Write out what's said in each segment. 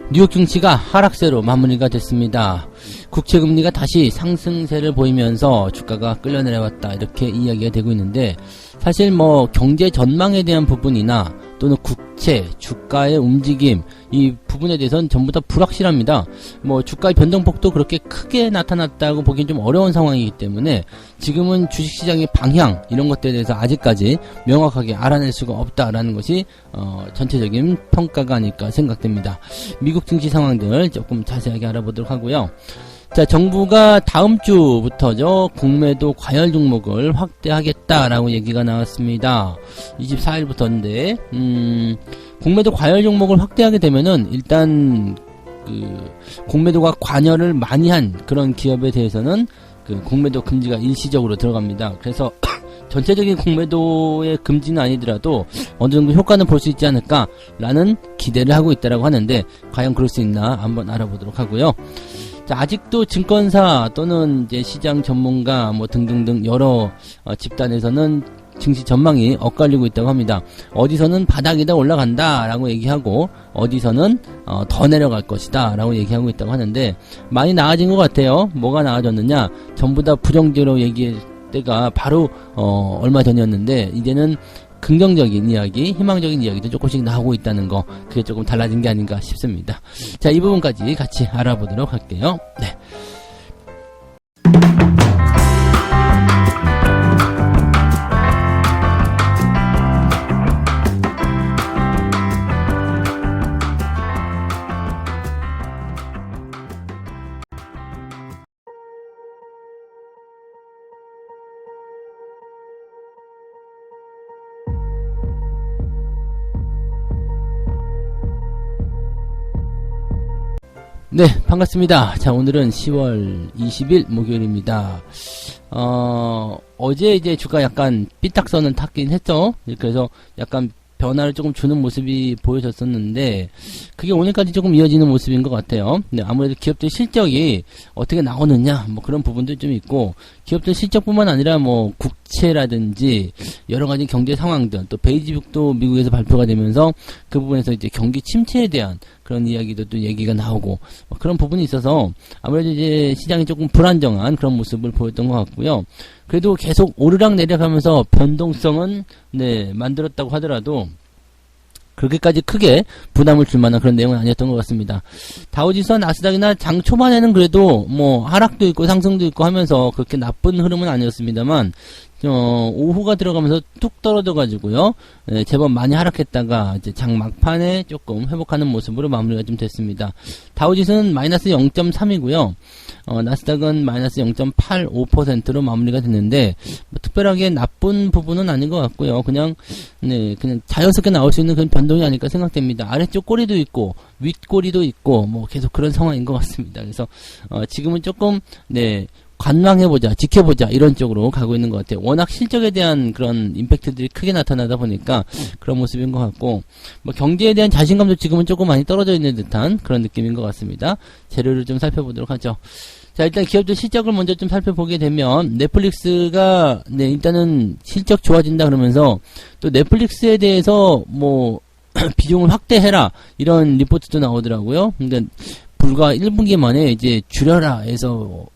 뉴욕 증시가 하락세로 마무리가 됐습니다. 국채금리가 다시 상승세를 보이면서 주가가 끌려내려왔다 이렇게 이야기가 되고 있는데, 사실 경제 전망에 대한 부분이나 또는 국채, 주가의 움직임, 이 부분에 대해서는 전부 다 불확실합니다. 주가의 변동폭도 그렇게 크게 나타났다고 보기엔 좀 어려운 상황이기 때문에 지금은 주식시장의 방향, 이런 것들에 대해서 아직까지 명확하게 알아낼 수가 없다라는 것이 전체적인 평가가 아닐까 생각됩니다. 미국 증시 상황들 조금 자세하게 알아보도록 하고요. 자, 정부가 다음 주부터죠, 공매도 과열 종목을 확대하겠다라고 얘기가 나왔습니다. 24일부터인데, 공매도 과열 종목을 확대하게 되면은, 일단, 공매도가 관여를 많이 한 그런 기업에 대해서는, 공매도 금지가 일시적으로 들어갑니다. 그래서, 전체적인 공매도의 금지는 아니더라도, 어느 정도 효과는 볼 수 있지 않을까라는 기대를 하고 있다라고 하는데, 과연 그럴 수 있나 한번 알아보도록 하고요. 자, 아직도 증권사 또는 이제 시장 전문가 등등등 여러 집단에서는 증시 전망이 엇갈리고 있다고 합니다. 어디서는 바닥이다 올라간다 라고 얘기하고, 어디서는 더 내려갈 것이다 라고 얘기하고 있다고 하는데, 많이 나아진 것 같아요. 뭐가 나아졌느냐, 전부 다 부정적으로 얘기할 때가 바로 얼마 전이었는데, 이제는 긍정적인 이야기, 희망적인 이야기도 조금씩 나오고 있다는 거, 그게 조금 달라진 게 아닌가 싶습니다. 자, 이 부분까지 같이 알아보도록 할게요. 네. 네, 반갑습니다. 자, 오늘은 10월 20일 목요일입니다. 어제 이제 주가 약간 삐딱선을 탔긴 했죠. 그래서 약간 변화를 조금 주는 모습이 보여졌었는데, 그게 오늘까지 조금 이어지는 모습인 것 같아요. 네, 아무래도 기업들 실적이 어떻게 나오느냐, 그런 부분도 좀 있고, 기업들 실적뿐만 아니라 국채라든지 여러 가지 경제 상황들, 또 베이지북도 미국에서 발표가 되면서 그 부분에서 이제 경기 침체에 대한 그런 이야기도 또 얘기가 나오고, 그런 부분이 있어서 아무래도 이제 시장이 조금 불안정한 그런 모습을 보였던 것 같고요. 그래도 계속 오르락 내리락하면서 변동성은 만들었다고 하더라도 그렇게까지 크게 부담을 줄 만한 그런 내용은 아니었던 것 같습니다. 다우지수와 나스닥이나 장 초반에는 그래도 하락도 있고 상승도 있고 하면서 그렇게 나쁜 흐름은 아니었습니다만, 오후가 들어가면서 뚝 떨어져가지고요, 제법 많이 하락했다가 이제 장 막판에 조금 회복하는 모습으로 마무리가 좀 됐습니다. 다우지수는 마이너스 0.3이고요, 나스닥은 마이너스 0.85%로 마무리가 됐는데, 특별하게 나쁜 부분은 아닌 것 같고요. 그냥 자연스럽게 나올 수 있는 그런 변동이 아닐까 생각됩니다. 아래쪽 꼬리도 있고 윗꼬리도 있고 계속 그런 상황인 것 같습니다. 그래서 지금은 조금 관망해보자, 지켜보자, 이런 쪽으로 가고 있는 것 같아요. 워낙 실적에 대한 그런 임팩트들이 크게 나타나다 보니까 그런 모습인 것 같고, 경제에 대한 자신감도 지금은 조금 많이 떨어져 있는 듯한 그런 느낌인 것 같습니다. 재료를 좀 살펴보도록 하죠. 자, 일단 기업들 실적을 먼저 좀 살펴보게 되면, 넷플릭스가, 일단은 실적 좋아진다 그러면서, 또 넷플릭스에 대해서 비중을 확대해라, 이런 리포트도 나오더라고요. 그러니까 불과 1분기 만에 이제 줄여라 해서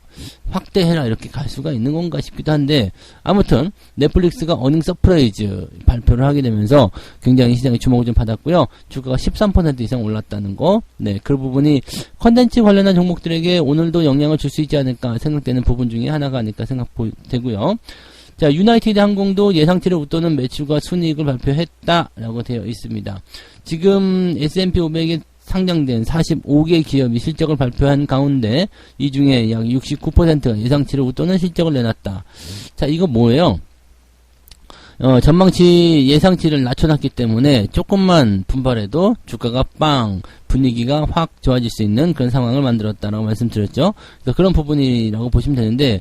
확대해라 이렇게 갈 수가 있는 건가 싶기도 한데, 아무튼 넷플릭스가 어닝 서프라이즈 발표를 하게 되면서 굉장히 시장의 주목을 좀 받았고요. 주가가 13% 이상 올랐다는 거, 그 부분이 컨텐츠 관련한 종목들에게 오늘도 영향을 줄 수 있지 않을까 생각되는 부분 중에 하나가 아닐까 생각되고요. 자, 유나이티드 항공도 예상치를 웃도는 매출과 순이익을 발표했다라고 되어 있습니다. 지금 S&P 500에 상장된 45개 기업이 실적을 발표한 가운데 이 중에 약 69%가 예상치를 웃도는 실적을 내놨다. 자, 이거 뭐예요? 전망치 예상치를 낮춰놨기 때문에 조금만 분발해도 주가가 분위기가 확 좋아질 수 있는 그런 상황을 만들었다라고 말씀드렸죠. 그래서 그런 부분이라고 보시면 되는데,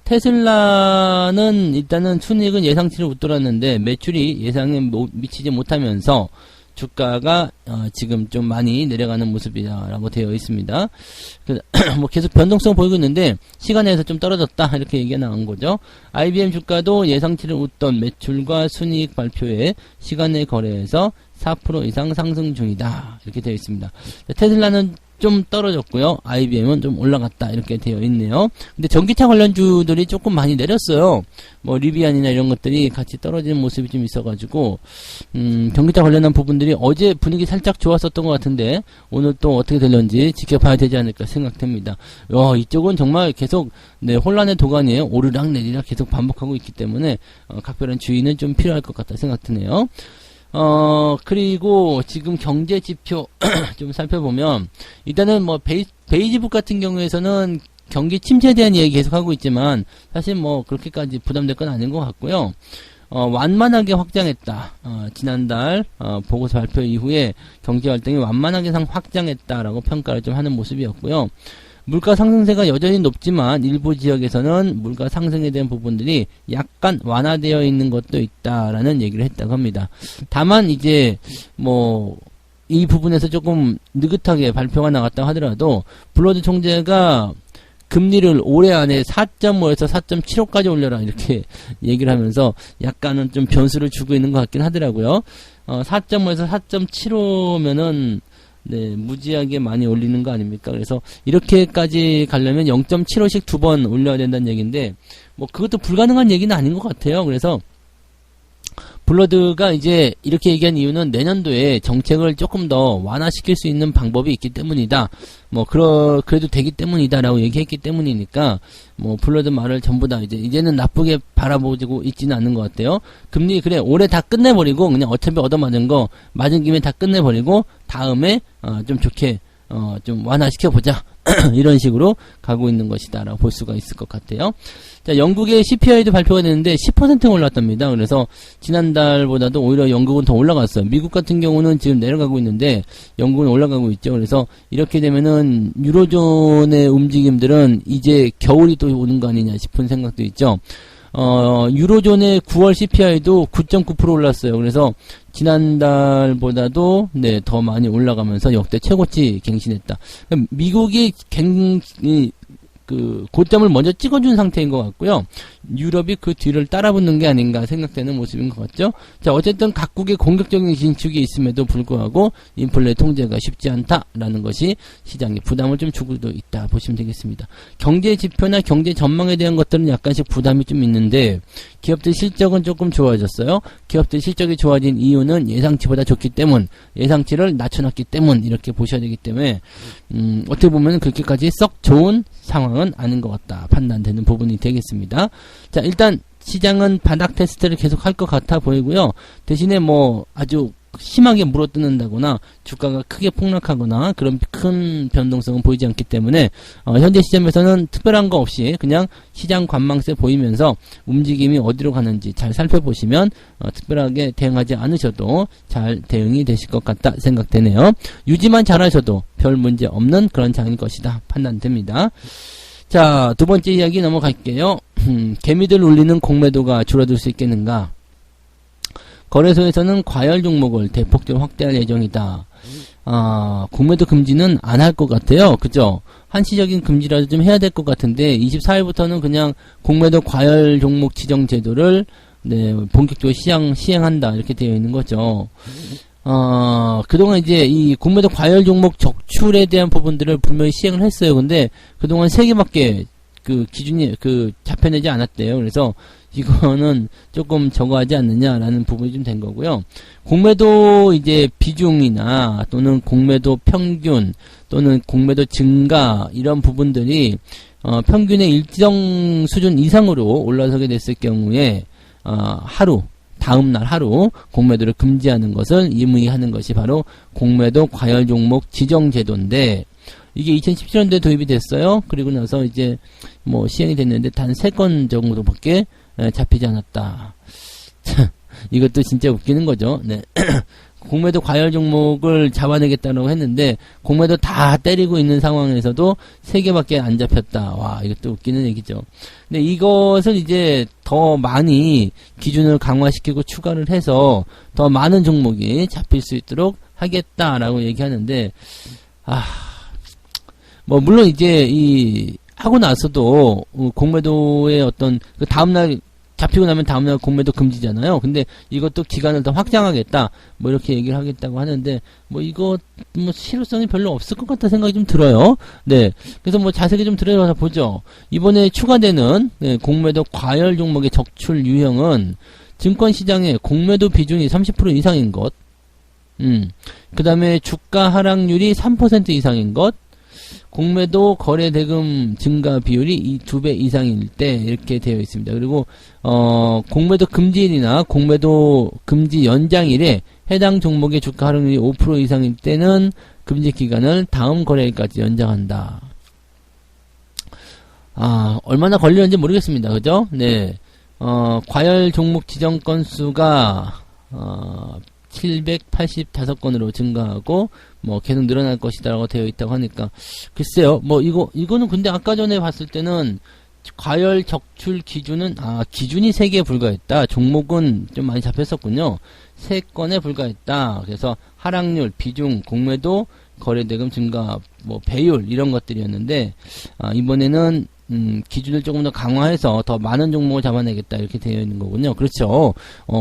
테슬라는 일단은 순이익은 예상치를 웃돌았는데 매출이 예상에 미치지 못하면서 주가가 지금 좀 많이 내려가는 모습이라고 되어 있습니다. 계속 변동성 보이고 있는데 시간에서 좀 떨어졌다 이렇게 얘기가 나온 거죠. IBM 주가도 예상치를 웃던 매출과 순이익 발표에 시간내 거래에서 4% 이상 상승 중이다. 이렇게 되어 있습니다. 테슬라는 좀 떨어졌고요. IBM은 좀 올라갔다. 이렇게 되어 있네요. 근데 전기차 관련주들이 조금 많이 내렸어요. 뭐 리비안이나 이런 것들이 같이 떨어지는 모습이 좀 있어가지고 전기차 관련한 부분들이 어제 분위기 살짝 좋았었던 것 같은데 오늘 또 어떻게 될런지 지켜봐야 되지 않을까 생각됩니다. 이쪽은 정말 계속 혼란의 도가니에 오르락 내리락 계속 반복하고 있기 때문에 각별한 주의는 좀 필요할 것 같다 생각드네요. 그리고 지금 경제 지표 좀 살펴보면, 일단은 뭐 베이지북 같은 경우에서는 경기 침체에 대한 얘기 계속 하고 있지만, 사실 뭐 그렇게까지 부담될 건 아닌 것 같고요. 완만하게 확장했다. 지난달, 보고서 발표 이후에 경제 활동이 완만하게 확장했다라고 평가를 좀 하는 모습이었고요. 물가 상승세가 여전히 높지만 일부 지역에서는 물가 상승에 대한 부분들이 약간 완화되어 있는 것도 있다라는 얘기를 했다고 합니다. 다만 이제 뭐 이 부분에서 조금 느긋하게 발표가 나갔다 하더라도 블러드 총재가 금리를 올해 안에 4.5에서 4.75까지 올려라 이렇게 얘기를 하면서 약간은 좀 변수를 주고 있는 것 같긴 하더라고요. 4.5에서 4.75면은 무지하게 많이 올리는 거 아닙니까? 그래서 이렇게까지 가려면 0.75씩 2번 올려야 된다는 얘기인데 뭐 그것도 불가능한 얘기는 아닌 것 같아요. 그래서 블러드가 이제 이렇게 얘기한 이유는 내년도에 정책을 조금 더 완화시킬 수 있는 방법이 있기 때문이다. 뭐 그래도 되기 때문이다라고 얘기했기 때문이니까 뭐 블러드 말을 전부 다 이제는 나쁘게 바라보고 있지는 않는 것 같아요. 금리 그래 올해 다 끝내버리고 그냥 어차피 얻어맞은 거 맞은 김에 다 끝내버리고 다음에 좀 좋게 좀 완화시켜보자. 이런 식으로 가고 있는 것이다라고 볼 수가 있을 것 같아요. 자, 영국의 CPI도 발표가 됐는데 10% 올랐답니다. 그래서 지난달보다도 오히려 영국은 더 올라갔어요. 미국 같은 경우는 지금 내려가고 있는데 영국은 올라가고 있죠. 그래서 이렇게 되면은 유로존의 움직임들은 이제 겨울이 또 오는 거 아니냐 싶은 생각도 있죠. 유로존의 9월 CPI도 9.9% 올랐어요. 그래서 지난달보다도 더 많이 올라가면서 역대 최고치 갱신했다. 미국이 고점을 먼저 찍어준 상태인 것 같고요. 유럽이 그 뒤를 따라붙는 게 아닌가 생각되는 모습인 것 같죠. 자, 어쨌든 각국의 공격적인 긴축이 있음에도 불구하고 인플레 통제가 쉽지 않다라는 것이 시장에 부담을 좀 주고도 있다 보시면 되겠습니다. 경제 지표나 경제 전망에 대한 것들은 약간씩 부담이 좀 있는데 기업들 실적은 조금 좋아졌어요. 기업들 실적이 좋아진 이유는 예상치보다 좋기 때문, 예상치를 낮춰놨기 때문 이렇게 보셔야 되기 때문에 어떻게 보면 그렇게까지 썩 좋은 상황은 아닌 것 같다 판단되는 부분이 되겠습니다. 자, 일단 시장은 바닥 테스트를 계속 할 것 같아 보이고요. 대신에 뭐 아주 심하게 물어뜯는다거나 주가가 크게 폭락하거나 그런 큰 변동성은 보이지 않기 때문에 현재 시점에서는 특별한 거 없이 그냥 시장 관망세 보이면서 움직임이 어디로 가는지 잘 살펴보시면 특별하게 대응하지 않으셔도 잘 대응이 되실 것 같다 생각되네요. 유지만 잘하셔도 별 문제 없는 그런 장일 것이다 판단됩니다. 자, 두 번째 이야기 넘어갈게요. 개미들 울리는 공매도가 줄어들 수 있겠는가? 거래소에서는 과열 종목을 대폭적으로 확대할 예정이다. 공매도 금지는 안 할 것 같아요. 그죠? 한시적인 금지라도 좀 해야 될 것 같은데 24일부터는 그냥 공매도 과열 종목 지정 제도를 본격적으로 시행한다 이렇게 되어 있는 거죠. 그동안 이제 이 공매도 과열 종목 적출에 대한 부분들을 분명히 시행을 했어요. 근데 그동안 3개밖에 그 기준이 잡혀내지 않았대요. 그래서 이거는 조금 적어하지 않느냐라는 부분이 좀 된 거고요. 공매도 이제 비중이나 또는 공매도 평균 또는 공매도 증가 이런 부분들이 평균의 일정 수준 이상으로 올라서게 됐을 경우에 다음날 하루 공매도를 금지하는 것을 의무화하는 것이 바로 공매도 과열 종목 지정 제도인데 이게 2017년도에 도입이 됐어요. 그리고 나서 이제 뭐 시행이 됐는데 단 3건 정도밖에 잡히지 않았다. 이것도 진짜 웃기는 거죠. 네. 공매도 과열 종목을 잡아내겠다고 했는데 공매도 다 때리고 있는 상황에서도 3개밖에 안 잡혔다. 와, 이것도 웃기는 얘기죠. 근데 이것을 이제 더 많이 기준을 강화시키고 추가를 해서 더 많은 종목이 잡힐 수 있도록 하겠다라고 얘기하는데 뭐 물론 이제 하고 나서도 공매도의 어떤 그 다음날 잡히고 나면 다음날 공매도 금지잖아요. 근데 이것도 기간을 더 확장하겠다. 뭐 이렇게 얘기를 하겠다고 하는데 뭐 이거 뭐 실효성이 별로 없을 것 같다 생각이 좀 들어요. 네. 그래서 뭐 자세히 좀 들어가서 보죠. 이번에 추가되는 네, 공매도 과열 종목의 적출 유형은 증권시장의 공매도 비중이 30% 이상인 것. 그 다음에 주가 하락률이 3% 이상인 것. 공매도 거래 대금 증가 비율이 이 2배 이상일 때 이렇게 되어 있습니다. 그리고 공매도 금지일이나 공매도 금지 연장일에 해당 종목의 주가 하락률이 5% 이상일 때는 금지 기간을 다음 거래일까지 연장한다. 얼마나 걸리는지 모르겠습니다. 그죠? 네. 과열 종목 지정 건수가 785건으로 증가하고 뭐 계속 늘어날 것이다라고 되어 있다고 하니까 글쎄요. 뭐 이거는 근데 아까 전에 봤을 때는 과열 적출 기준은 기준이 3개에 불과했다. 종목은 좀 많이 잡혔었군요. 3건에 불과했다. 그래서 하락률, 비중, 공매도, 거래대금 증가, 뭐 배율 이런 것들이었는데 이번에는 기준을 조금 더 강화해서 더 많은 종목을 잡아내겠다 이렇게 되어 있는 거군요. 그렇죠.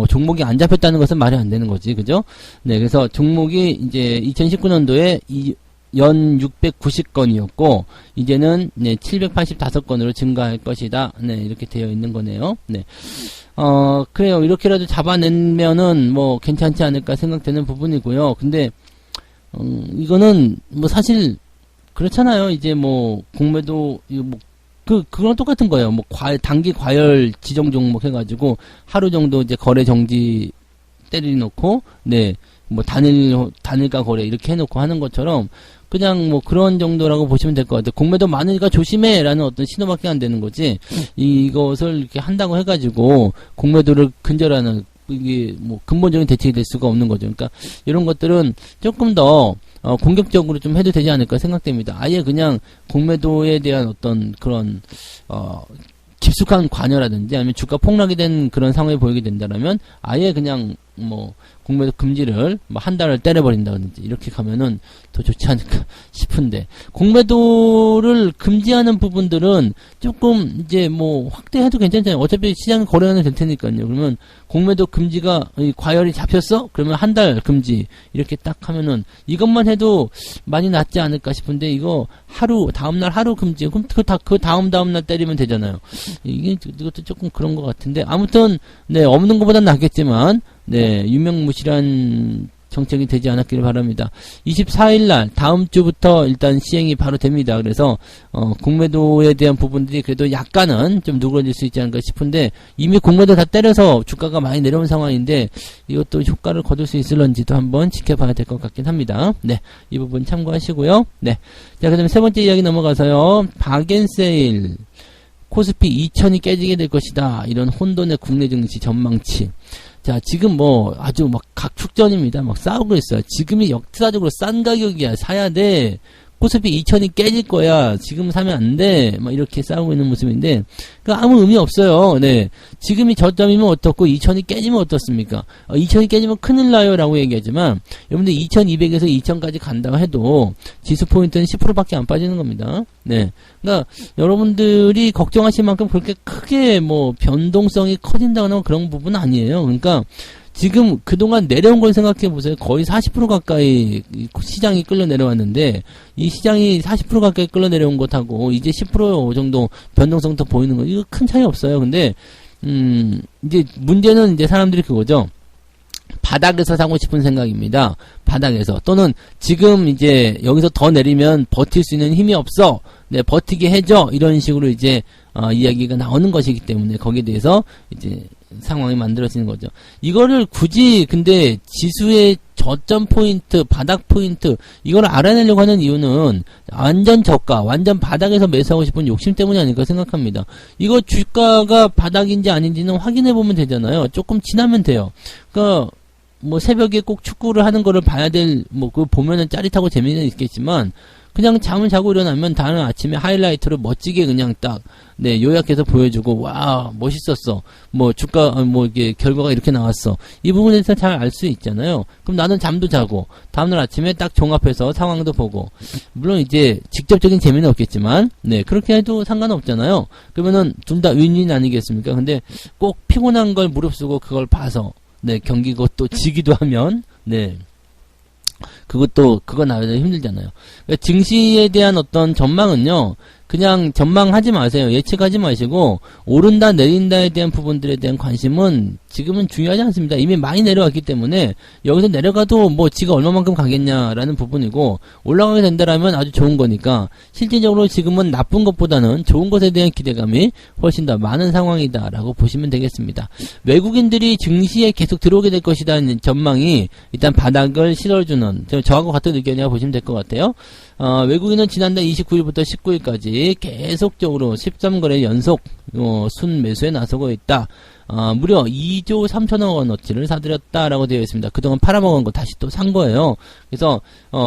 종목이 안 잡혔다는 것은 말이 안 되는 거지, 그죠? 네, 그래서 종목이 이제 2019년도에 연 690건이었고 이제는 네, 785건으로 증가할 것이다. 네, 이렇게 되어 있는 거네요. 네. 그래요. 이렇게라도 잡아내면은 뭐 괜찮지 않을까 생각되는 부분이고요. 근데 이거는 뭐 사실 그렇잖아요. 이제 뭐 공매도 뭐 그거랑 똑같은 거예요. 뭐 단기 과열 지정 종목 해가지고 하루 정도 이제 거래 정지 때려놓고 네 뭐 단일가 거래 이렇게 해놓고 하는 것처럼 그냥 뭐 그런 정도라고 보시면 될 것 같아요. 공매도 많으니까 조심해라는 어떤 신호밖에 안 되는 거지. 이것을 이렇게 한다고 해가지고 공매도를 근절하는 이게 뭐 근본적인 대책이 될 수가 없는 거죠. 그러니까 이런 것들은 조금 더 공격적으로 좀 해도 되지 않을까 생각됩니다. 아예 그냥 공매도에 대한 어떤 그런 깊숙한 관여라든지 아니면 주가 폭락이 된 그런 상황이 보이게 된다면 아예 그냥 뭐 공매도 금지를 뭐 한 달을 때려버린다든지 이렇게 가면은 더 좋지 않을까 싶은데 공매도를 금지하는 부분들은 조금 이제 뭐 확대해도 괜찮잖아요. 어차피 시장 거래는 될 테니까요. 그러면 공매도 금지가 과열이 잡혔어? 그러면 한 달 금지 이렇게 딱 하면은 이것만 해도 많이 낫지 않을까 싶은데 이거 다음날 하루 금지 그럼 그 다음날 때리면 되잖아요. 이것도 조금 그런 것 같은데 아무튼 네 없는 것보단 낫겠지만 네 유명무실한 정책이 되지 않았기를 바랍니다. 24일날 다음 주부터 일단 시행이 바로 됩니다. 그래서 공매도에 대한 부분들이 그래도 약간은 좀 누그러질 수 있지 않을까 싶은데 이미 공매도 다 때려서 주가가 많이 내려온 상황인데 이것도 효과를 거둘 수 있을런지도 한번 지켜봐야 될 것 같긴 합니다. 네, 이 부분 참고하시고요. 네, 자 그다음에 세 번째 이야기 넘어가서요. 박앤세일 코스피 2000이 깨지게 될 것이다. 이런 혼돈의 국내 증시 전망치. 자, 지금 뭐 아주 막 각축전입니다. 막 싸우고 있어요. 지금이 역사적으로 싼 가격이야. 사야 돼. 코스피 2000이 깨질 거야. 지금 사면 안 돼. 막 이렇게 싸우고 있는 모습인데, 그 아무 의미 없어요. 네. 지금이 저점이면 어떻고, 2000이 깨지면 어떻습니까? 2000이 깨지면 큰일 나요. 라고 얘기하지만, 여러분들 2200에서 2000까지 간다고 해도, 지수 포인트는 10%밖에 안 빠지는 겁니다. 네. 그러니까, 여러분들이 걱정하실 만큼 그렇게 크게 뭐, 변동성이 커진다거나 그런 부분은 아니에요. 그러니까, 지금 그동안 내려온 걸 생각해 보세요. 거의 40% 가까이 시장이 끌려 내려왔는데 이 시장이 40% 가까이 끌려 내려온 것하고 이제 10% 정도 변동성 더 보이는 거 이거 큰 차이 없어요. 근데 이제 문제는 이제 사람들이 그거죠. 바닥에서 사고 싶은 생각입니다. 바닥에서 또는 지금 이제 여기서 더 내리면 버틸 수 있는 힘이 없어. 네, 버티게 해줘. 이런 식으로 이제 이야기가 나오는 것이기 때문에 거기에 대해서 이제 상황이 만들어지는 거죠. 이거를 굳이 근데 지수의 저점 포인트, 바닥 포인트 이걸 알아내려고 하는 이유는 완전 저가, 완전 바닥에서 매수하고 싶은 욕심 때문이 아닐까 생각합니다. 이거 주가가 바닥인지 아닌지는 확인해 보면 되잖아요. 조금 지나면 돼요. 그러니까 뭐 새벽에 꼭 축구를 하는 거를 봐야 될, 뭐 그거 보면은 짜릿하고 재미는 있겠지만, 그냥 잠을 자고 일어나면 다른 아침에 하이라이트로 멋지게 그냥 딱, 네, 요약해서 보여주고, 와, 멋있었어. 뭐, 주가, 뭐, 이게, 결과가 이렇게 나왔어. 이 부분에 대해서 잘 알 수 있잖아요. 그럼 나는 잠도 자고, 다음날 아침에 딱 종합해서 상황도 보고, 물론 이제, 직접적인 재미는 없겠지만, 네, 그렇게 해도 상관없잖아요. 그러면은, 둘 다 윈윈 아니겠습니까? 근데, 꼭 피곤한 걸 무릅쓰고 그걸 봐서, 네, 경기고 또 지기도 하면, 네. 그거 나와야 힘들잖아요. 그러니까 증시에 대한 어떤 전망은요, 그냥 전망하지 마세요. 예측하지 마시고, 오른다, 내린다에 대한 부분들에 대한 관심은 지금은 중요하지 않습니다. 이미 많이 내려왔기 때문에, 여기서 내려가도 뭐 지가 얼마만큼 가겠냐라는 부분이고, 올라가게 된다라면 아주 좋은 거니까, 실질적으로 지금은 나쁜 것보다는 좋은 것에 대한 기대감이 훨씬 더 많은 상황이다라고 보시면 되겠습니다. 외국인들이 증시에 계속 들어오게 될 것이라는 전망이 일단 바닥을 실어주는, 저하고 같은 의견이라고 보시면 될 것 같아요. 외국인은 지난달 29일부터 19일까지 계속적으로 13거래 연속 순 매수에 나서고 있다. 무려 2조 3천억 원어치를 사들였다라고 되어 있습니다. 그동안 팔아먹은 거 다시 또 산 거예요. 그래서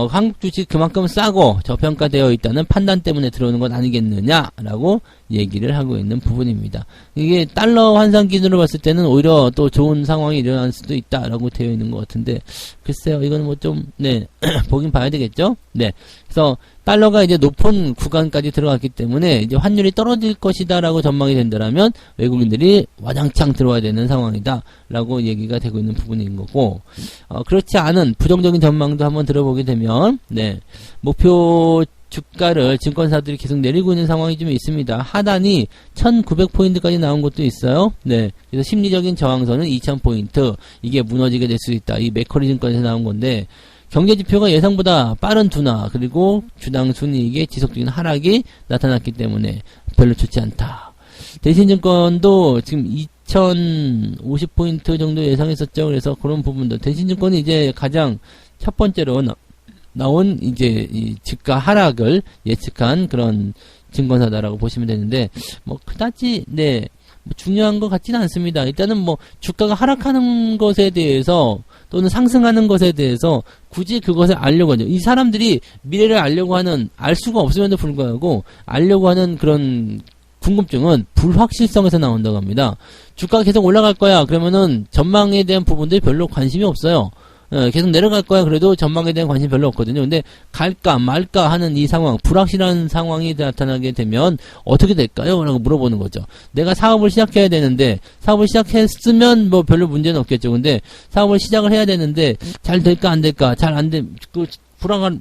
한국 주식 그만큼 싸고 저평가되어 있다는 판단 때문에 들어오는 건 아니겠느냐라고 얘기를 하고 있는 부분입니다. 이게 달러 환산 기준으로 봤을 때는 오히려 또 좋은 상황이 일어날 수도 있다라고 되어 있는 것 같은데, 글쎄요, 이건 뭐 좀, 네, 보긴 봐야 되겠죠? 네. 그래서 달러가 이제 높은 구간까지 들어갔기 때문에 이제 환율이 떨어질 것이다라고 전망이 된다라면 외국인들이 와장창 들어와야 되는 상황이다라고 얘기가 되고 있는 부분인 거고, 그렇지 않은 부정적인 전망도 한번 들어보게 되면, 네, 목표 주가를 증권사들이 계속 내리고 있는 상황이 좀 있습니다. 하단이 1900포인트까지 나온 것도 있어요. 네. 그래서 심리적인 저항선은 2000포인트. 이게 무너지게 될 수 있다. 이 맥커리 증권에서 나온 건데, 경제지표가 예상보다 빠른 둔화, 그리고 주당 순이익의 지속적인 하락이 나타났기 때문에 별로 좋지 않다. 대신증권도 지금 2050포인트 정도 예상했었죠. 그래서 그런 부분도. 대신증권이 이제 가장 첫 번째로 나온 이제 이 주가 하락을 예측한 그런 증권사다라고 보시면 되는데, 뭐 그다지 네, 뭐 중요한 것 같지는 않습니다. 일단은 뭐 주가가 하락하는 것에 대해서 또는 상승하는 것에 대해서 굳이 그것을 알려고 하죠. 이 사람들이 미래를 알려고 하는, 알 수가 없음에도 불구하고 알려고 하는 그런 궁금증은 불확실성에서 나온다고 합니다. 주가가 계속 올라갈 거야. 그러면은 전망에 대한 부분들이 별로 관심이 없어요. 계속 내려갈 거야. 그래도 전망에 대한 관심이 별로 없거든요. 근데 갈까 말까 하는 이 상황, 불확실한 상황이 나타나게 되면 어떻게 될까요? 라고 물어보는 거죠. 내가 사업을 시작해야 되는데, 사업을 시작했으면 뭐 별로 문제는 없겠죠. 근데 사업을 시작을 해야 되는데 잘 될까 안 될까, 잘 안 돼,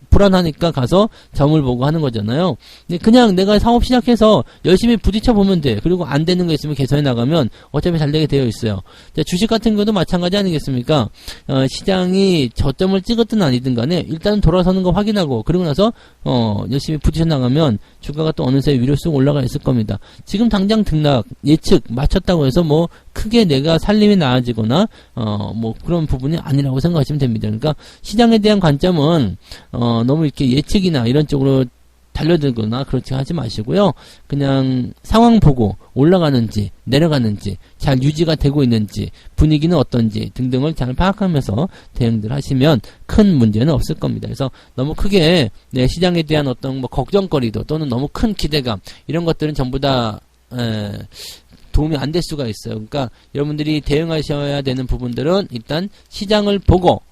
불안하니까 가서 점을 보고 하는 거잖아요. 근데 그냥 내가 사업 시작해서 열심히 부딪혀 보면 돼. 그리고 안 되는 거 있으면 개선해 나가면 어차피 잘 되게 되어 있어요. 자, 주식 같은 것도 마찬가지 아니겠습니까? 시장이 저점을 찍었든 아니든 간에 일단은 돌아서는 거 확인하고, 그리고 나서 열심히 부딪혀 나가면 주가가 또 어느새 위로 쑥 올라가 있을 겁니다. 지금 당장 등락 예측 맞췄다고 해서 뭐 크게 내가 살림이 나아지거나 뭐 그런 부분이 아니라고 생각하시면 됩니다. 그러니까 시장에 대한 관점은 너무 이렇게 예측이나 이런 쪽으로 달려들거나 그렇지 하지 마시고요. 그냥 상황 보고 올라가는지 내려가는지 잘 유지가 되고 있는지 분위기는 어떤지 등등을 잘 파악하면서 대응들 하시면 큰 문제는 없을 겁니다. 그래서 너무 크게 네, 시장에 대한 어떤 뭐 걱정거리도 또는 너무 큰 기대감 이런 것들은 전부 다 도움이 안 될 수가 있어요. 그러니까 여러분들이 대응하셔야 되는 부분들은 일단 시장을 보고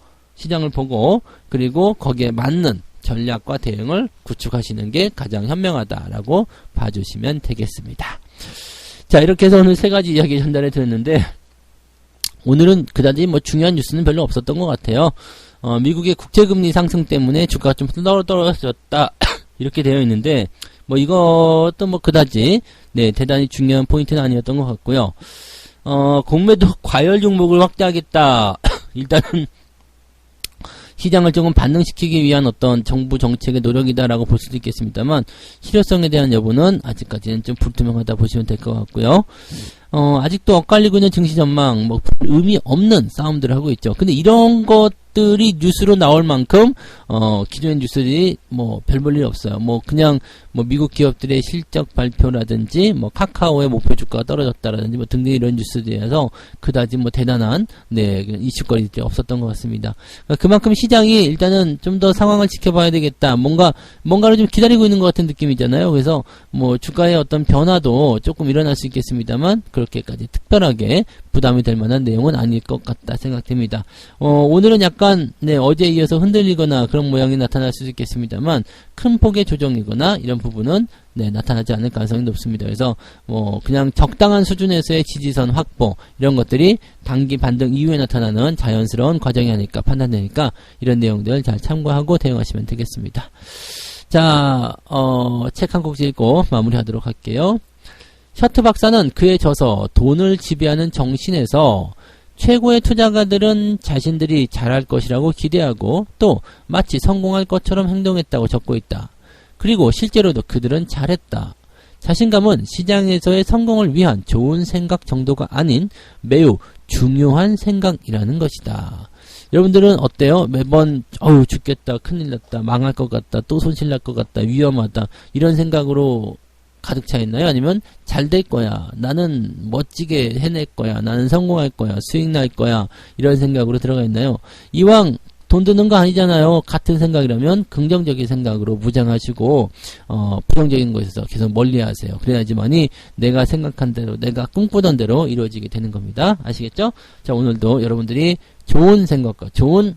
그리고 거기에 맞는 전략과 대응을 구축하시는 게 가장 현명하다라고 봐주시면 되겠습니다. 자, 이렇게 해서 오늘 세 가지 이야기 전달해 드렸는데, 오늘은 그다지 뭐 중요한 뉴스는 별로 없었던 것 같아요. 미국의 국채금리 상승 때문에 주가가 좀 떨어졌다 이렇게 되어 있는데, 뭐 이것도 뭐 그다지 네 대단히 중요한 포인트는 아니었던 것 같고요. 공매도 과열 종목을 확대하겠다. 일단은 시장을 조금 반등시키기 위한 어떤 정부 정책의 노력이다라고 볼 수도 있겠습니다만, 실효성에 대한 여부는 아직까지는 좀 불투명하다 보시면 될 것 같고요. 아직도 엇갈리고 있는 증시 전망, 뭐 의미 없는 싸움들을 하고 있죠. 근데 이런 것들 것들이 뉴스로 나올 만큼 기존의 뉴스들이 뭐 별 볼 일 없어요. 뭐 그냥 뭐 미국 기업들의 실적 발표라든지 뭐 카카오의 목표 주가가 떨어졌다라든지 뭐 등등 이런 뉴스들에서 그다지 뭐 대단한 이슈거리들이 없었던 것 같습니다. 그러니까 그만큼 시장이 일단은 좀 더 상황을 지켜봐야 되겠다. 뭔가를 좀 기다리고 있는 것 같은 느낌이잖아요. 그래서 뭐 주가의 어떤 변화도 조금 일어날 수 있겠습니다만 그렇게까지 특별하게 부담이 될 만한 내용은 아닐 것 같다 생각됩니다. 오늘은 약간 어제에 이어서 흔들리거나 그런 모양이 나타날 수 있겠습니다만 큰 폭의 조정이거나 이런 부분은 나타나지 않을 가능성이 높습니다. 그래서 뭐 그냥 적당한 수준에서의 지지선 확보 이런 것들이 단기 반등 이후에 나타나는 자연스러운 과정이 아닐까 판단되니까 이런 내용들 잘 참고하고 대응하시면 되겠습니다. 자, 책 한 곡 읽고 마무리하도록 할게요. 셔트 박사는 그에 져서 돈을 지배하는 정신에서 최고의 투자가들은 자신들이 잘할 것이라고 기대하고 또 마치 성공할 것처럼 행동했다고 적고 있다. 그리고 실제로도 그들은 잘했다. 자신감은 시장에서의 성공을 위한 좋은 생각 정도가 아닌 매우 중요한 생각이라는 것이다. 여러분들은 어때요? 매번 죽겠다, 큰일 났다, 망할 것 같다, 또 손실 날 것 같다, 위험하다 이런 생각으로 가득 차 있나요? 아니면 잘 될 거야, 나는 멋지게 해낼 거야, 나는 성공할 거야, 수익 날 거야 이런 생각으로 들어가 있나요? 이왕 돈 드는 거 아니잖아요. 같은 생각이라면 긍정적인 생각으로 무장하시고 부정적인 것에서 계속 멀리하세요. 그래야지만이 내가 생각한 대로, 내가 꿈꾸던 대로 이루어지게 되는 겁니다. 아시겠죠? 자, 오늘도 여러분들이 좋은 생각과 좋은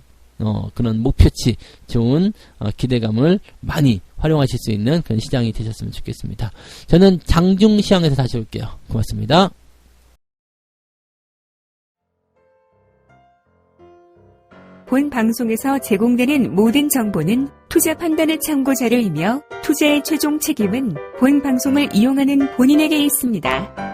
그런 목표치, 좋은 기대감을 많이 활용하실 수 있는 그런 시장이 되셨으면 좋겠습니다. 저는 장중시황에서 다시 올게요. 고맙습니다. 본 방송에서 제공되는 모든 정보는 투자 판단의 참고 자료이며 투자의 최종 책임은 본 방송을 이용하는 본인에게 있습니다.